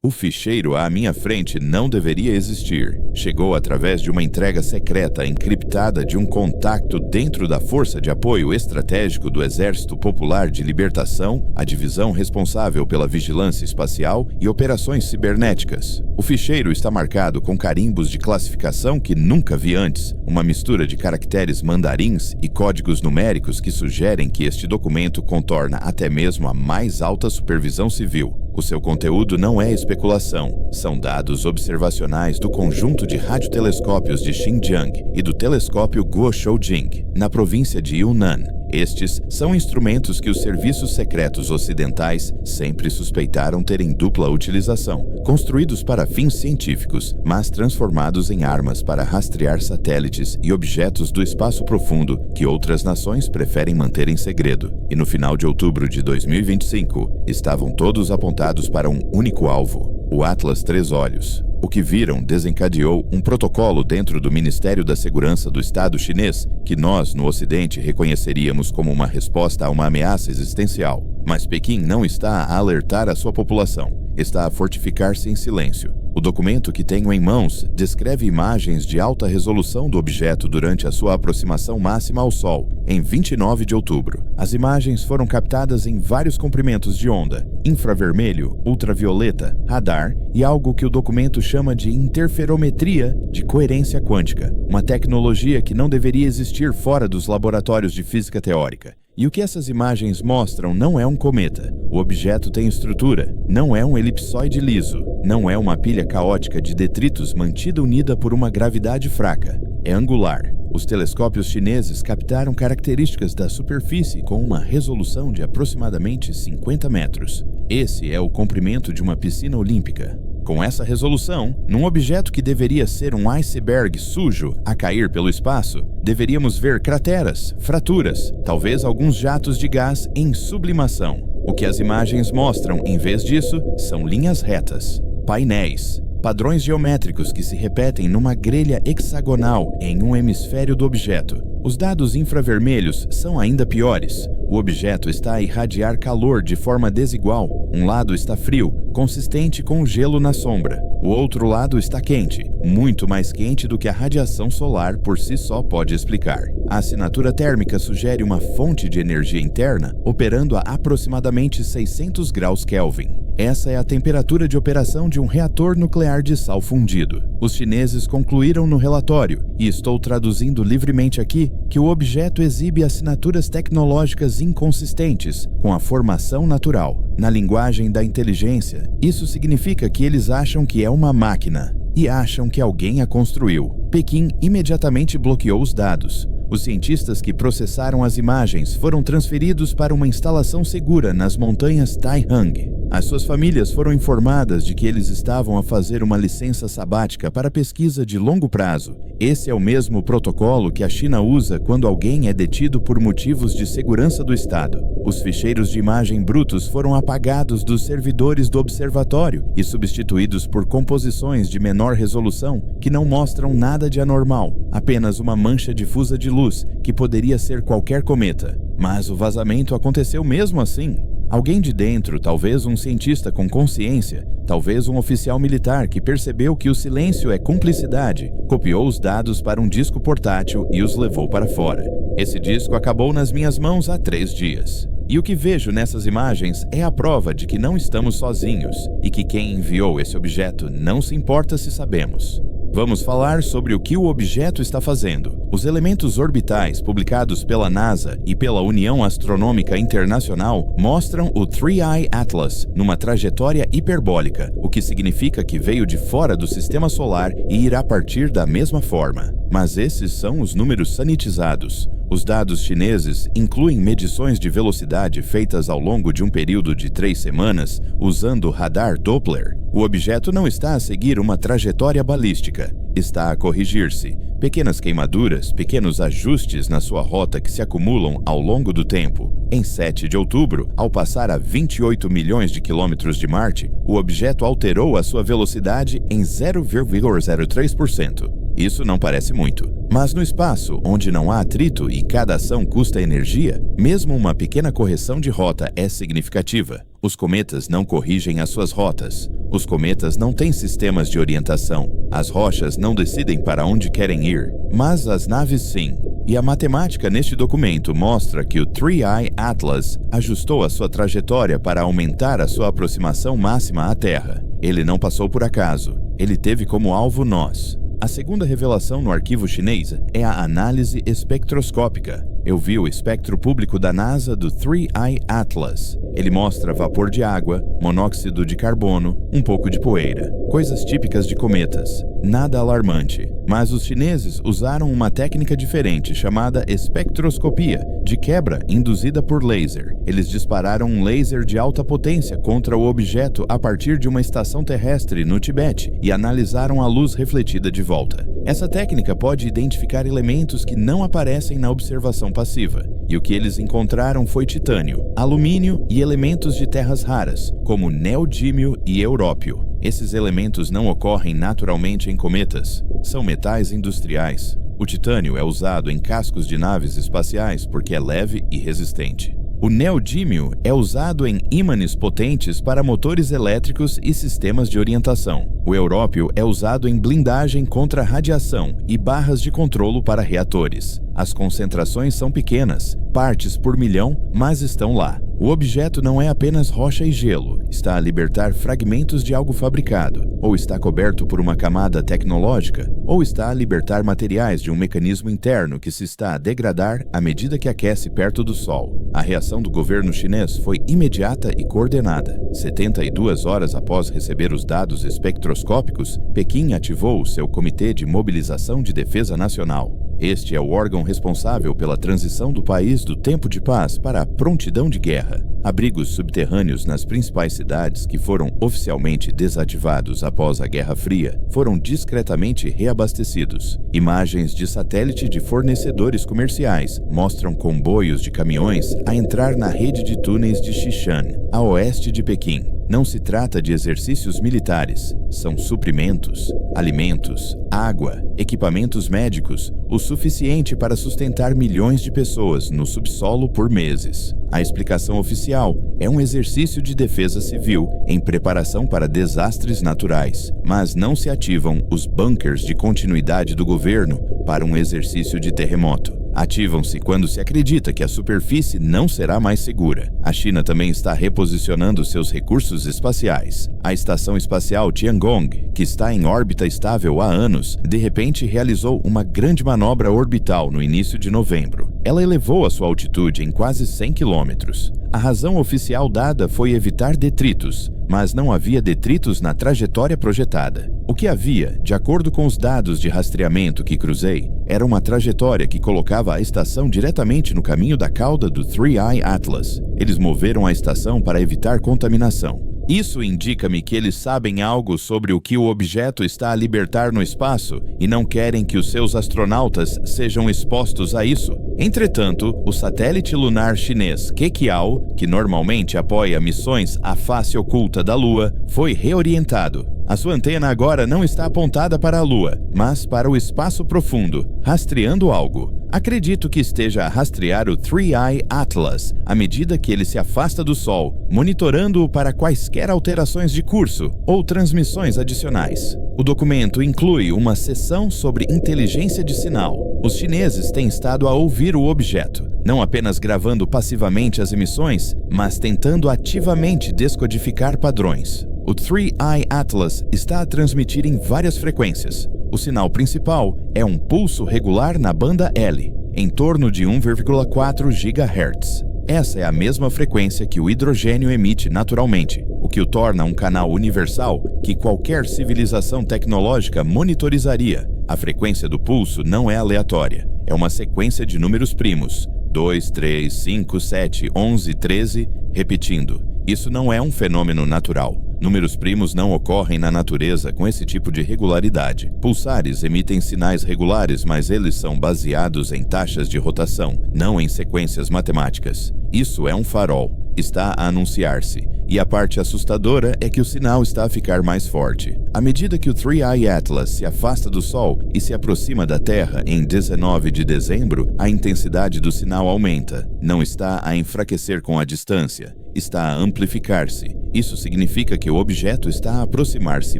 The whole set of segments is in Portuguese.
O ficheiro à minha frente não deveria existir. Chegou através de uma entrega secreta encriptada de um contacto dentro da Força de Apoio Estratégico do Exército Popular de Libertação, a divisão responsável pela vigilância espacial e operações cibernéticas. O ficheiro está marcado com carimbos de classificação que nunca vi antes, uma mistura de caracteres mandarins e códigos numéricos que sugerem que este documento contorna até mesmo a mais alta supervisão civil. O seu conteúdo não é especulação, são dados observacionais do conjunto de radiotelescópios de Xinjiang e do telescópio Guoshoujing, na província de Yunnan. Estes são instrumentos que os serviços secretos ocidentais sempre suspeitaram terem dupla utilização, construídos para fins científicos, mas transformados em armas para rastrear satélites e objetos do espaço profundo que outras nações preferem manter em segredo. E no final de outubro de 2025, estavam todos apontados para um único alvo: o Atlas Três Olhos. O que viram desencadeou um protocolo dentro do Ministério da Segurança do Estado chinês que nós, no Ocidente, reconheceríamos como uma resposta a uma ameaça existencial. Mas Pequim não está a alertar a sua população, está a fortificar-se em silêncio. O documento que tenho em mãos descreve imagens de alta resolução do objeto durante a sua aproximação máxima ao Sol, em 29 de outubro. As imagens foram captadas em vários comprimentos de onda: infravermelho, ultravioleta, radar e algo que o documento chama de interferometria de coerência quântica, uma tecnologia que não deveria existir fora dos laboratórios de física teórica. E o que essas imagens mostram não é um cometa. O objeto tem estrutura, não é um elipsoide liso, não é uma pilha caótica de detritos mantida unida por uma gravidade fraca. É angular. Os telescópios chineses captaram características da superfície com uma resolução de aproximadamente 50 metros. Esse é o comprimento de uma piscina olímpica. Com essa resolução, num objeto que deveria ser um iceberg sujo a cair pelo espaço, deveríamos ver crateras, fraturas, talvez alguns jatos de gás em sublimação. O que as imagens mostram, em vez disso, são linhas retas, painéis, padrões geométricos que se repetem numa grelha hexagonal em um hemisfério do objeto. Os dados infravermelhos são ainda piores. O objeto está a irradiar calor de forma desigual. Um lado está frio, consistente com o gelo na sombra. O outro lado está quente, muito mais quente do que a radiação solar por si só pode explicar. A assinatura térmica sugere uma fonte de energia interna operando a aproximadamente 600 graus Kelvin. Essa é a temperatura de operação de um reator nuclear de sal fundido. Os chineses concluíram no relatório, e estou traduzindo livremente aqui, que o objeto exibe assinaturas tecnológicas inconsistentes com a formação natural. Na linguagem da inteligência, isso significa que eles acham que é uma máquina e acham que alguém a construiu. Pequim imediatamente bloqueou os dados. Os cientistas que processaram as imagens foram transferidos para uma instalação segura nas montanhas Taihang. As suas famílias foram informadas de que eles estavam a fazer uma licença sabática para pesquisa de longo prazo. Esse é o mesmo protocolo que a China usa quando alguém é detido por motivos de segurança do Estado. Os ficheiros de imagem brutos foram apagados dos servidores do observatório e substituídos por composições de menor resolução que não mostram nada de anormal, apenas uma mancha difusa de luz que poderia ser qualquer cometa. Mas o vazamento aconteceu mesmo assim. Alguém de dentro, talvez um cientista com consciência, talvez um oficial militar que percebeu que o silêncio é cumplicidade, copiou os dados para um disco portátil e os levou para fora. Esse disco acabou nas minhas mãos há 3 dias. E o que vejo nessas imagens é a prova de que não estamos sozinhos e que quem enviou esse objeto não se importa se sabemos. Vamos falar sobre o que o objeto está fazendo. Os elementos orbitais publicados pela NASA e pela União Astronômica Internacional mostram o Three-Eye Atlas numa trajetória hiperbólica, o que significa que veio de fora do Sistema Solar e irá partir da mesma forma. Mas esses são os números sanitizados. Os dados chineses incluem medições de velocidade feitas ao longo de um período de 3 semanas usando o radar Doppler. O objeto não está a seguir uma trajetória balística, está a corrigir-se. Pequenas queimaduras, pequenos ajustes na sua rota que se acumulam ao longo do tempo. Em 7 de outubro, ao passar a 28 milhões de quilômetros de Marte, o objeto alterou a sua velocidade em 0,03%. Isso não parece muito. Mas no espaço, onde não há atrito e cada ação custa energia, mesmo uma pequena correção de rota é significativa. Os cometas não corrigem as suas rotas. Os cometas não têm sistemas de orientação. As rochas não decidem para onde querem ir, mas as naves sim. E a matemática neste documento mostra que o 3I Atlas ajustou a sua trajetória para aumentar a sua aproximação máxima à Terra. Ele não passou por acaso. Ele teve como alvo nós. A segunda revelação no arquivo chinês é a análise espectroscópica. Eu vi o espectro público da NASA do 3I Atlas. Ele mostra vapor de água, monóxido de carbono, um pouco de poeira. Coisas típicas de cometas. Nada alarmante. Mas os chineses usaram uma técnica diferente chamada espectroscopia, de quebra induzida por laser. Eles dispararam um laser de alta potência contra o objeto a partir de uma estação terrestre no Tibete e analisaram a luz refletida de volta. Essa técnica pode identificar elementos que não aparecem na observação passiva, e o que eles encontraram foi titânio, alumínio e elementos de terras raras, como neodímio e európio. Esses elementos não ocorrem naturalmente em cometas, são metais industriais. O titânio é usado em cascos de naves espaciais porque é leve e resistente. O neodímio é usado em ímãs potentes para motores elétricos e sistemas de orientação. O európio é usado em blindagem contra radiação e barras de controlo para reatores. As concentrações são pequenas, partes por milhão, mas estão lá. O objeto não é apenas rocha e gelo, está a libertar fragmentos de algo fabricado, ou está coberto por uma camada tecnológica, ou está a libertar materiais de um mecanismo interno que se está a degradar à medida que aquece perto do Sol. A reação do governo chinês foi imediata e coordenada. 72 horas após receber os dados espectroscópicos, Pequim ativou seu Comitê de Mobilização de Defesa Nacional. Este é o órgão responsável pela transição do país do tempo de paz para a prontidão de guerra. Abrigos subterrâneos nas principais cidades que foram oficialmente desativados após a Guerra Fria foram discretamente reabastecidos. Imagens de satélite de fornecedores comerciais mostram comboios de caminhões a entrar na rede de túneis de Xishan, a oeste de Pequim. Não se trata de exercícios militares, são suprimentos, alimentos, água, equipamentos médicos, o suficiente para sustentar milhões de pessoas no subsolo por meses. A explicação oficial é um exercício de defesa civil em preparação para desastres naturais, mas não se ativam os bunkers de continuidade do governo para um exercício de terremoto. Ativam-se quando se acredita que a superfície não será mais segura. A China também está reposicionando seus recursos espaciais. A estação espacial Tiangong, que está em órbita estável há anos, de repente realizou uma grande manobra orbital no início de novembro. Ela elevou a sua altitude em quase 100 quilômetros. A razão oficial dada foi evitar detritos, mas não havia detritos na trajetória projetada. O que havia, de acordo com os dados de rastreamento que cruzei, era uma trajetória que colocava a estação diretamente no caminho da cauda do 3I Atlas. Eles moveram a estação para evitar contaminação. Isso indica-me que eles sabem algo sobre o que o objeto está a libertar no espaço e não querem que os seus astronautas sejam expostos a isso. Entretanto, o satélite lunar chinês Kekiao, que normalmente apoia missões à face oculta da Lua, foi reorientado. A sua antena agora não está apontada para a Lua, mas para o espaço profundo, rastreando algo. Acredito que esteja a rastrear o 3I Atlas à medida que ele se afasta do Sol, monitorando-o para quaisquer alterações de curso ou transmissões adicionais. O documento inclui uma seção sobre inteligência de sinal. Os chineses têm estado a ouvir o objeto, não apenas gravando passivamente as emissões, mas tentando ativamente descodificar padrões. O 3I Atlas está a transmitir em várias frequências. O sinal principal é um pulso regular na banda L, em torno de 1,4 GHz. Essa é a mesma frequência que o hidrogênio emite naturalmente, o que o torna um canal universal que qualquer civilização tecnológica monitorizaria. A frequência do pulso não é aleatória, é uma sequência de números primos, 2, 3, 5, 7, 11, 13, repetindo. Isso não é um fenômeno natural. Números primos não ocorrem na natureza com esse tipo de regularidade. Pulsares emitem sinais regulares, mas eles são baseados em taxas de rotação, não em sequências matemáticas. Isso é um farol. Está a anunciar-se. E a parte assustadora é que o sinal está a ficar mais forte. À medida que o 3I Atlas se afasta do Sol e se aproxima da Terra em 19 de dezembro, a intensidade do sinal aumenta. Não está a enfraquecer com a distância. está a amplificar-se. Isso significa que o objeto está a aproximar-se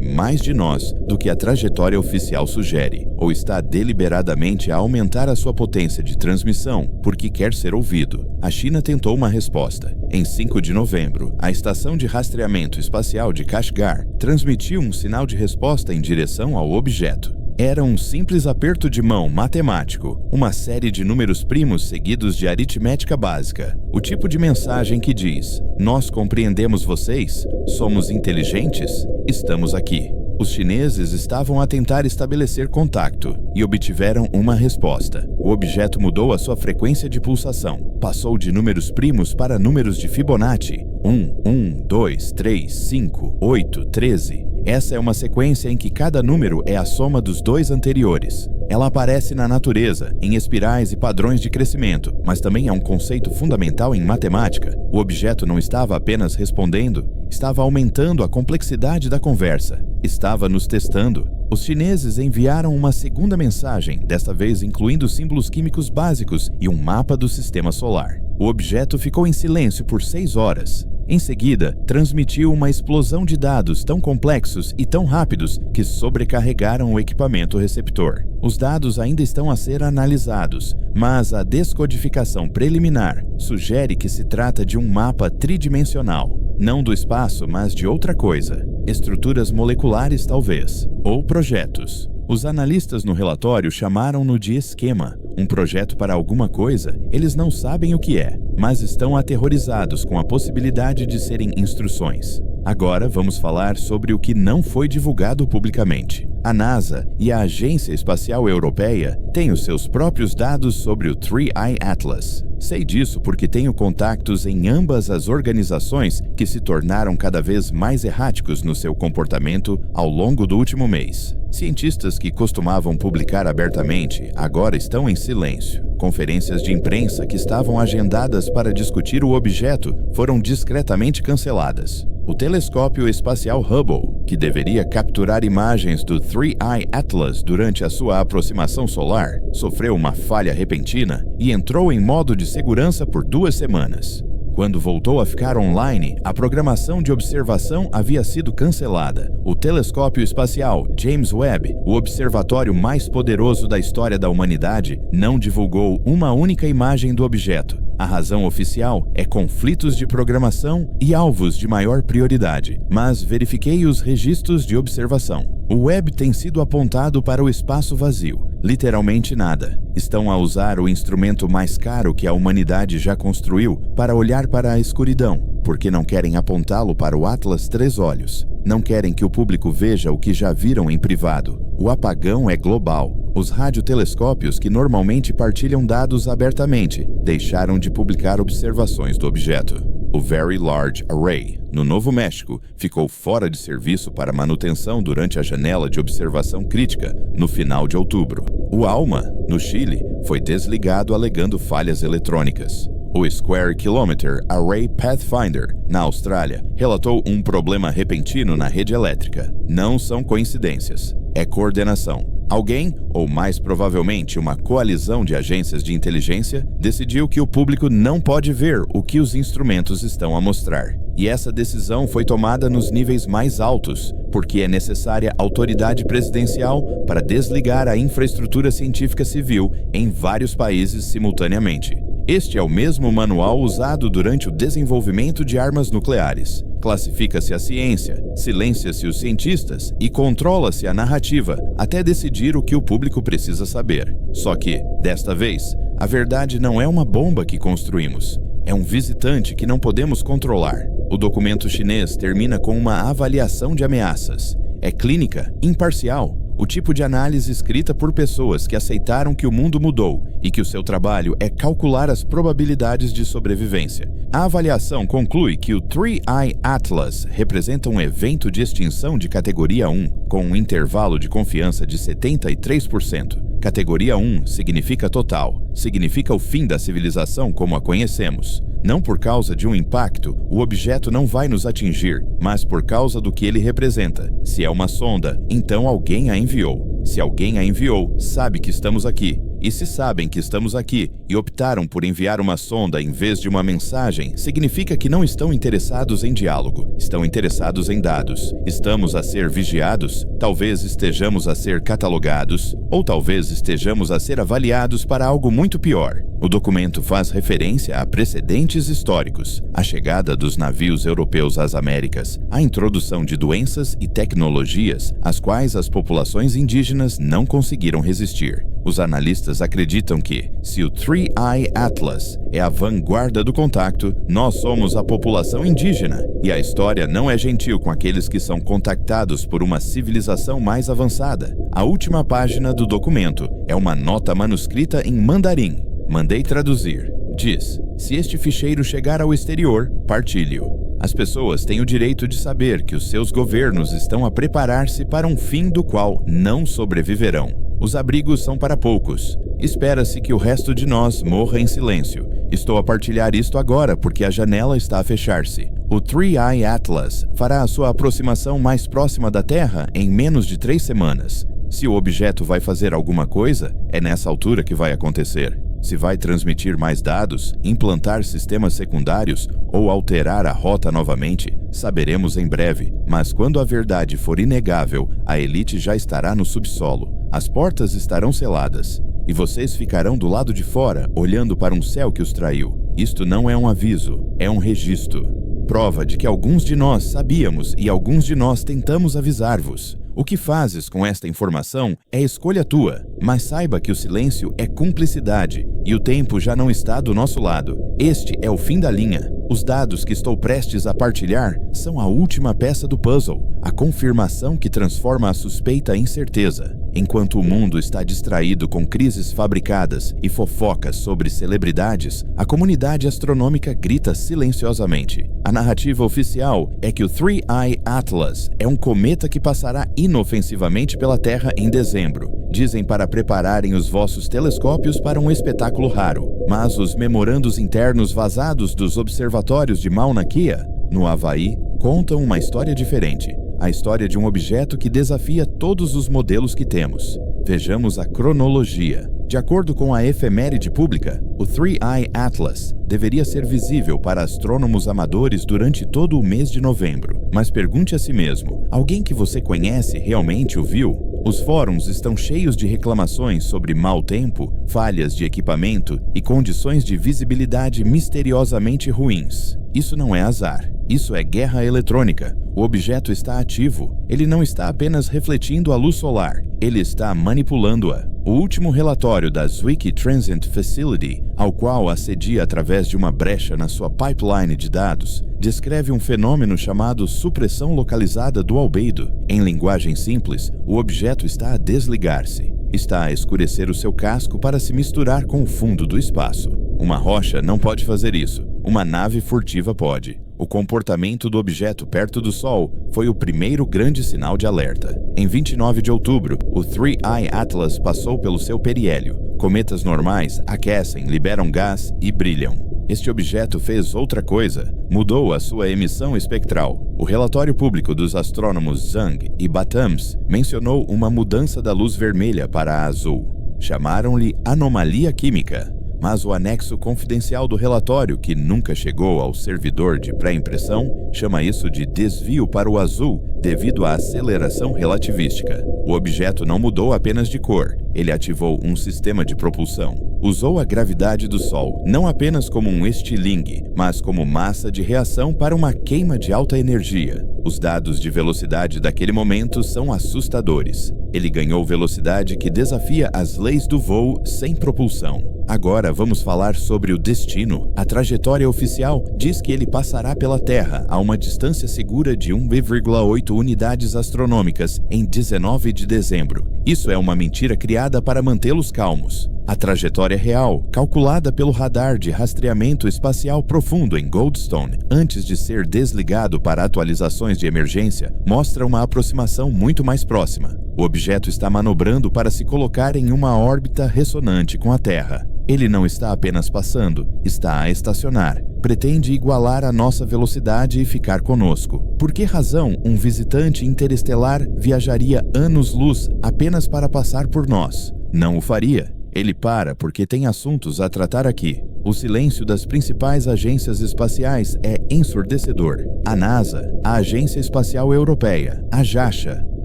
mais de nós do que a trajetória oficial sugere, ou está deliberadamente a aumentar a sua potência de transmissão porque quer ser ouvido. A China tentou uma resposta. Em 5 de novembro, a Estação de Rastreamento Espacial de Kashgar transmitiu um sinal de resposta em direção ao objeto. Era um simples aperto de mão matemático, uma série de números primos seguidos de aritmética básica. O tipo de mensagem que diz: "Nós compreendemos vocês? Somos inteligentes? Estamos aqui." Os chineses estavam a tentar estabelecer contato e obtiveram uma resposta. O objeto mudou a sua frequência de pulsação. Passou de números primos para números de Fibonacci. 1, 1, 2, 3, 5, 8, 13. Essa é uma sequência em que cada número é a soma dos dois anteriores. Ela aparece na natureza, em espirais e padrões de crescimento, mas também é um conceito fundamental em matemática. O objeto não estava apenas respondendo, estava aumentando a complexidade da conversa, estava nos testando. Os chineses enviaram uma segunda mensagem, desta vez incluindo símbolos químicos básicos e um mapa do sistema solar. O objeto ficou em silêncio por 6 horas. Em seguida, transmitiu uma explosão de dados tão complexos e tão rápidos que sobrecarregaram o equipamento receptor. Os dados ainda estão a ser analisados, mas a descodificação preliminar sugere que se trata de um mapa tridimensional, não do espaço, mas de outra coisa. Estruturas moleculares, talvez, ou projetos. Os analistas no relatório chamaram-no de esquema, um projeto para alguma coisa. Eles não sabem o que é, mas estão aterrorizados com a possibilidade de serem instruções. Agora vamos falar sobre o que não foi divulgado publicamente. A NASA e a Agência Espacial Europeia têm os seus próprios dados sobre o Three-Eye Atlas. Sei disso porque tenho contactos em ambas as organizações que se tornaram cada vez mais erráticos no seu comportamento ao longo do último mês. Cientistas que costumavam publicar abertamente agora estão em silêncio. Conferências de imprensa que estavam agendadas para discutir o objeto foram discretamente canceladas. O telescópio espacial Hubble, que deveria capturar imagens do Three-Eye Atlas durante a sua aproximação solar, sofreu uma falha repentina e entrou em modo de segurança por 2 semanas. Quando voltou a ficar online, a programação de observação havia sido cancelada. O telescópio espacial James Webb, o observatório mais poderoso da história da humanidade, não divulgou uma única imagem do objeto. A razão oficial é conflitos de programação e alvos de maior prioridade, mas verifiquei os registros de observação. O Webb tem sido apontado para o espaço vazio, literalmente nada. Estão a usar o instrumento mais caro que a humanidade já construiu para olhar para a escuridão, porque não querem apontá-lo para o Atlas Três Olhos. Não querem que o público veja o que já viram em privado. O apagão é global. Os radiotelescópios, que normalmente partilham dados abertamente, deixaram de publicar observações do objeto. O Very Large Array, no Novo México, ficou fora de serviço para manutenção durante a janela de observação crítica, no final de outubro. O ALMA, no Chile, foi desligado alegando falhas eletrônicas. O Square Kilometre Array Pathfinder, na Austrália, relatou um problema repentino na rede elétrica. Não são coincidências, é coordenação. Alguém, ou mais provavelmente uma coalizão de agências de inteligência, decidiu que o público não pode ver o que os instrumentos estão a mostrar. E essa decisão foi tomada nos níveis mais altos, porque é necessária autoridade presidencial para desligar a infraestrutura científica civil em vários países simultaneamente. Este é o mesmo manual usado durante o desenvolvimento de armas nucleares. Classifica-se a ciência, silencia-se os cientistas e controla-se a narrativa até decidir o que o público precisa saber. Só que, desta vez, a verdade não é uma bomba que construímos. É um visitante que não podemos controlar. O documento chinês termina com uma avaliação de ameaças. É clínica, imparcial. O tipo de análise escrita por pessoas que aceitaram que o mundo mudou e que o seu trabalho é calcular as probabilidades de sobrevivência. A avaliação conclui que o Three-Eye Atlas representa um evento de extinção de categoria 1, com um intervalo de confiança de 73%. Categoria 1 significa total, significa o fim da civilização como a conhecemos. Não por causa de um impacto, o objeto não vai nos atingir, mas por causa do que ele representa. Se é uma sonda, então alguém a enviou. Se alguém a enviou, sabe que estamos aqui. E se sabem que estamos aqui e optaram por enviar uma sonda em vez de uma mensagem, significa que não estão interessados em diálogo, estão interessados em dados. Estamos a ser vigiados? Talvez estejamos a ser catalogados, ou talvez estejamos a ser avaliados para algo muito pior. O documento faz referência a precedentes históricos, a chegada dos navios europeus às Américas, a introdução de doenças e tecnologias às quais as populações indígenas não conseguiram resistir. Os analistas acreditam que, se o Three Eye Atlas é a vanguarda do contacto, nós somos a população indígena, e a história não é gentil com aqueles que são contactados por uma civilização mais avançada. A última página do documento é uma nota manuscrita em mandarim. Mandei traduzir. Diz: se este ficheiro chegar ao exterior, partilhe-o. As pessoas têm o direito de saber que os seus governos estão a preparar-se para um fim do qual não sobreviverão. Os abrigos são para poucos. Espera-se que o resto de nós morra em silêncio. Estou a partilhar isto agora porque a janela está a fechar-se. O Three Eye Atlas fará a sua aproximação mais próxima da Terra em menos de 3 semanas. Se o objeto vai fazer alguma coisa, é nessa altura que vai acontecer. Se vai transmitir mais dados, implantar sistemas secundários ou alterar a rota novamente, saberemos em breve. Mas quando a verdade for inegável, a elite já estará no subsolo. As portas estarão seladas, e vocês ficarão do lado de fora, olhando para um céu que os traiu. Isto não é um aviso, é um registro. Prova de que alguns de nós sabíamos e alguns de nós tentamos avisar-vos. O que fazes com esta informação é escolha tua, mas saiba que o silêncio é cumplicidade e o tempo já não está do nosso lado. Este é o fim da linha. Os dados que estou prestes a partilhar são a última peça do puzzle, a confirmação que transforma a suspeita em certeza. Enquanto o mundo está distraído com crises fabricadas e fofocas sobre celebridades, a comunidade astronômica grita silenciosamente. A narrativa oficial é que o Three Eye Atlas é um cometa que passará inofensivamente pela Terra em dezembro. Dizem para prepararem os vossos telescópios para um espetáculo raro, mas os memorandos internos vazados dos observatórios de Mauna Kea, no Havaí, contam uma história diferente. A história de um objeto que desafia todos os modelos que temos. Vejamos a cronologia. De acordo com a efeméride pública, o Three Eye Atlas deveria ser visível para astrônomos amadores durante todo o mês de novembro. Mas pergunte a si mesmo, alguém que você conhece realmente o viu? Os fóruns estão cheios de reclamações sobre mau tempo, falhas de equipamento e condições de visibilidade misteriosamente ruins. Isso não é azar. Isso é guerra eletrônica. O objeto está ativo. Ele não está apenas refletindo a luz solar. Ele está manipulando-a. O último relatório da Zwicky Transit Facility, ao qual acedia através de uma brecha na sua pipeline de dados, descreve um fenômeno chamado supressão localizada do albedo. Em linguagem simples, o objeto está a desligar-se. Está a escurecer o seu casco para se misturar com o fundo do espaço. Uma rocha não pode fazer isso. Uma nave furtiva pode. O comportamento do objeto perto do Sol foi o primeiro grande sinal de alerta. Em 29 de outubro, o Three Eye Atlas passou pelo seu periélio. Cometas normais aquecem, liberam gás e brilham. Este objeto fez outra coisa. Mudou a sua emissão espectral. O relatório público dos astrônomos Zhang e Batams mencionou uma mudança da luz vermelha para a azul. Chamaram-lhe anomalia química. Mas o anexo confidencial do relatório, que nunca chegou ao servidor de pré-impressão, chama isso de desvio para o azul devido à aceleração relativística. O objeto não mudou apenas de cor, ele ativou um sistema de propulsão. Usou a gravidade do Sol, não apenas como um estilingue, mas como massa de reação para uma queima de alta energia. Os dados de velocidade daquele momento são assustadores. Ele ganhou velocidade que desafia as leis do voo sem propulsão. Agora vamos falar sobre o destino. A trajetória oficial diz que ele passará pela Terra a uma distância segura de 1,8 unidades astronômicas em 19 de dezembro. Isso é uma mentira criada para mantê-los calmos. A trajetória real, calculada pelo radar de rastreamento espacial profundo em Goldstone, antes de ser desligado para atualizações de emergência, mostra uma aproximação muito mais próxima. O objeto está manobrando para se colocar em uma órbita ressonante com a Terra. Ele não está apenas passando, está a estacionar. Pretende igualar a nossa velocidade e ficar conosco. Por que razão um visitante interestelar viajaria anos-luz apenas para passar por nós? Não o faria. Ele para porque tem assuntos a tratar aqui. O silêncio das principais agências espaciais é ensurdecedor. A NASA, a Agência Espacial Europeia, a JAXA,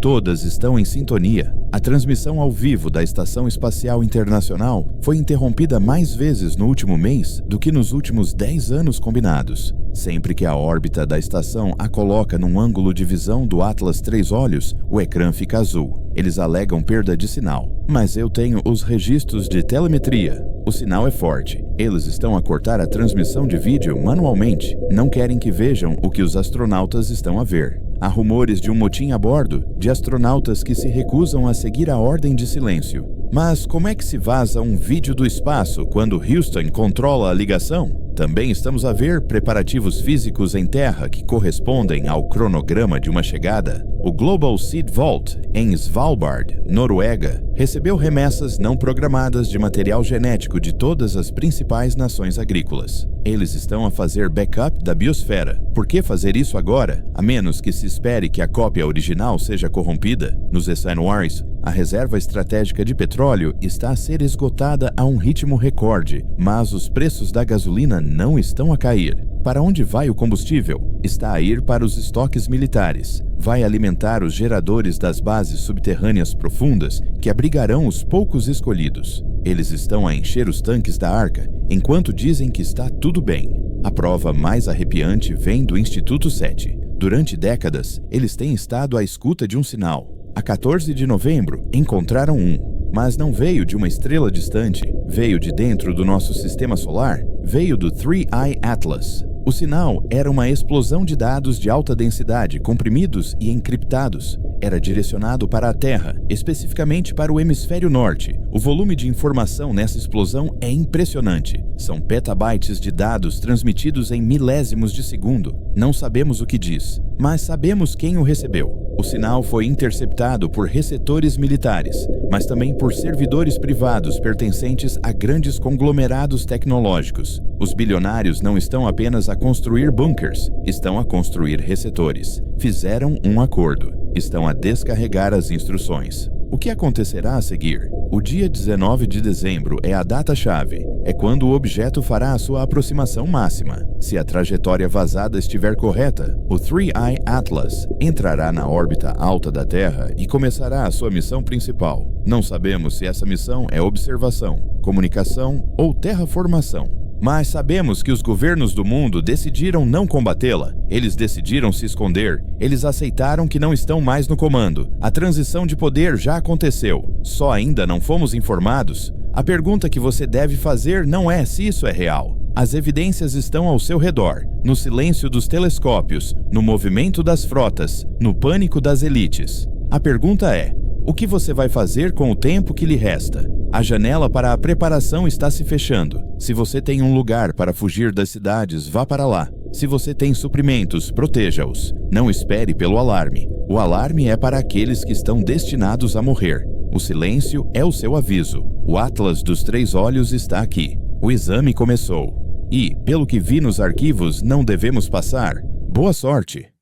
todas estão em sintonia. A transmissão ao vivo da Estação Espacial Internacional foi interrompida mais vezes no último mês do que nos últimos 10 anos combinados. Sempre que a órbita da estação a coloca num ângulo de visão do Atlas 3 olhos, o ecrã fica azul. Eles alegam perda de sinal, mas eu tenho os registros de telemetria. O sinal é forte. Eles estão a cortar a transmissão de vídeo manualmente. Não querem que vejam o que os astronautas estão a ver. Há rumores de um motim a bordo, de astronautas que se recusam a seguir a ordem de silêncio. Mas como é que se vaza um vídeo do espaço quando Houston controla a ligação? Também estamos a ver preparativos físicos em terra que correspondem ao cronograma de uma chegada. O Global Seed Vault, em Svalbard, Noruega, recebeu remessas não programadas de material genético de todas as principais nações agrícolas. Eles estão a fazer backup da biosfera. Por que fazer isso agora, a menos que se espere que a cópia original seja corrompida? Nos Essanuars, a reserva estratégica de petróleo está a ser esgotada a um ritmo recorde, mas os preços da gasolina não estão a cair. Para onde vai o combustível? Está a ir para os estoques militares. Vai alimentar os geradores das bases subterrâneas profundas que abrigarão os poucos escolhidos. Eles estão a encher os tanques da Arca, enquanto dizem que está tudo bem. A prova mais arrepiante vem do Instituto 7. Durante décadas, eles têm estado à escuta de um sinal. A 14 de novembro, encontraram um, mas não veio de uma estrela distante, veio de dentro do nosso sistema solar, veio do 3I Atlas. O sinal era uma explosão de dados de alta densidade, comprimidos e encriptados. Era direcionado para a Terra, especificamente para o hemisfério norte. O volume de informação nessa explosão é impressionante. São petabytes de dados transmitidos em milésimos de segundo. Não sabemos o que diz, mas sabemos quem o recebeu. O sinal foi interceptado por receptores militares, mas também por servidores privados pertencentes a grandes conglomerados tecnológicos. Os bilionários não estão apenas a construir bunkers, estão a construir receptores. Fizeram um acordo. Estão a descarregar as instruções. O que acontecerá a seguir? O dia 19 de dezembro é a data-chave. É quando o objeto fará a sua aproximação máxima. Se a trajetória vazada estiver correta, o 3I Atlas entrará na órbita alta da Terra e começará a sua missão principal. Não sabemos se essa missão é observação, comunicação ou terraformação. Mas sabemos que os governos do mundo decidiram não combatê-la. Eles decidiram se esconder. Eles aceitaram que não estão mais no comando. A transição de poder já aconteceu. Só ainda não fomos informados. A pergunta que você deve fazer não é se isso é real. As evidências estão ao seu redor, no silêncio dos telescópios, no movimento das frotas, no pânico das elites. A pergunta é: o que você vai fazer com o tempo que lhe resta? A janela para a preparação está se fechando. Se você tem um lugar para fugir das cidades, vá para lá. Se você tem suprimentos, proteja-os. Não espere pelo alarme. O alarme é para aqueles que estão destinados a morrer. O silêncio é o seu aviso. O Atlas dos 3 olhos está aqui. O exame começou. E, pelo que vi nos arquivos, não devemos passar. Boa sorte!